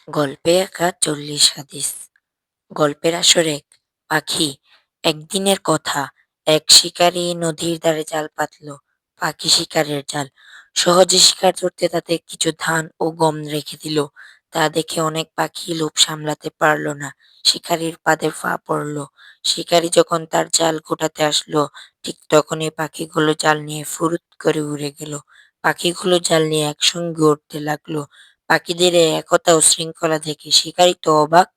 গল্পে একা ৪০ হাদিস। গল্পের আসরে এক পাখি। একদিনের কথা, এক শিকারী নদীর ধারে জাল পাতল। পাখি শিকারের জাল। সহজে শিকার ধরতে তাতে কিছু ধান ও গম রেখে দিল। তা দেখে অনেক পাখি লোভ সামলাতে পারল না। শিকারীর ফাঁদে পড়ল। শিকারী যখন তার জাল গোটাতে আসলো, ঠিক তখনই পাখিগুলো জাল নিয়ে ফুরুত করে উড়ে গেল। পাখিগুলো জাল নিয়ে একসঙ্গে উড়তে লাগলো। পাখিদের এই একতা ও শৃঙ্খলা দেখে শিকারী তো অবাক।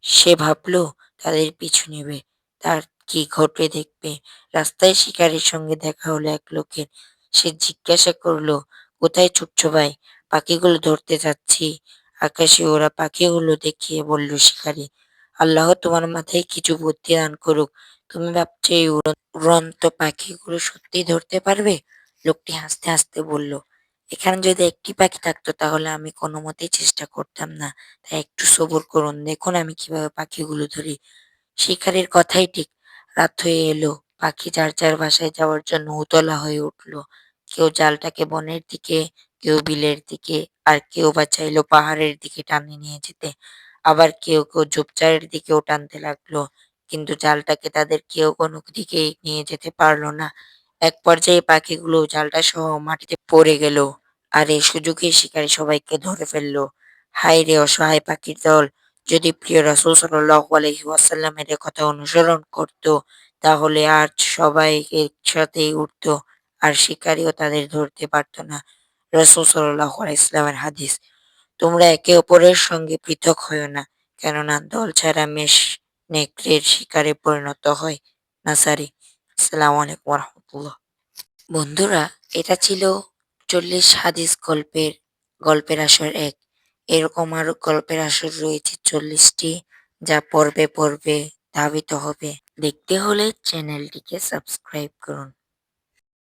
সে ভাবল তাদের পিছু নেবে। তার কি ঘটবে দেখবে। রাস্তায় শিকারীর সঙ্গে দেখা হলো এক লোকের। সে জিজ্ঞাসা করলো, "কোথায় ছুটছ ভাই?" "পাখিগুলো ধরতে যাচ্ছি।" আকাশে ওরা পাখিগুলো দেখিয়ে বলল শিকারী, "আল্লাহ তোমার মাথায় কিছু বুদ্ধি দান করুক। তুমি ভাবছ এই উড়ন্ত পাখিগুলো সত্যিই ধরতে পারবে?" লোকটি হাসতে হাসতে বলল, "এখানে যদি একটি পাখি থাকতো তাহলে আমি কোনোমতেই চেষ্টা করতাম না। তাই একটু সবুর করুন। দেখুন আমি কিভাবে পাখিগুলো ধরি।" শিকারীর কথাই ঠিক। রাত হয়ে এলো। পাখি যার যার বাসায় যাওয়ার জন্য উতলা হয়ে উঠল। কেউ জালটাকে বনের দিকে, কেউ বিলের দিকে, আর কেউ বা চাইলো পাহাড়ের দিকে টানে নিয়ে যেতে। আবার কেউ ঝোপঝাড়ের দিকেও টানতে লাগলো। কিন্তু জালটাকে তাদের কেউ কোনো দিকেই নিয়ে যেতে পারল না। এক পর্যায়ে পাখিগুলো জালটা সহ মাটিতে পড়ে গেল। আর এই সুযোগে শিকারী সবাইকে ধরে ফেলল। হায় রে অসহায় পাখির দল! যদি প্রিয় রাসূল সাল্লাল্লাহু আলাইহি ওয়াসাল্লামের এ কথা অনুসরণ করত, তাহলে আজ সবাই একসাথেই উঠত, আর শিকারীও তাদের ধরতে পারত না। রাসূল সাল্লাল্লাহু আলাইহি ওয়াসাল্লামের হাদিস। তোমরা একে অপরের সঙ্গে পৃথক হইও না, কেননা দল ছাড়া মেষ নেকড়ের শিকারে পরিণত হয়। নাসারী। আসসালামু আলাইকুম ওয়া রাহমাতুল্লাহ। বন্ধুরা, এটা ছিল ৪০ হাদিস গল্পের আসর ১। এরকম আরো গল্পের আসর রয়েছে ৪০ টি, যা পর্বে পর্বে ধাবিত হবে। দেখতে হলে চ্যানেলটিকে সাবস্ক্রাইব করুন।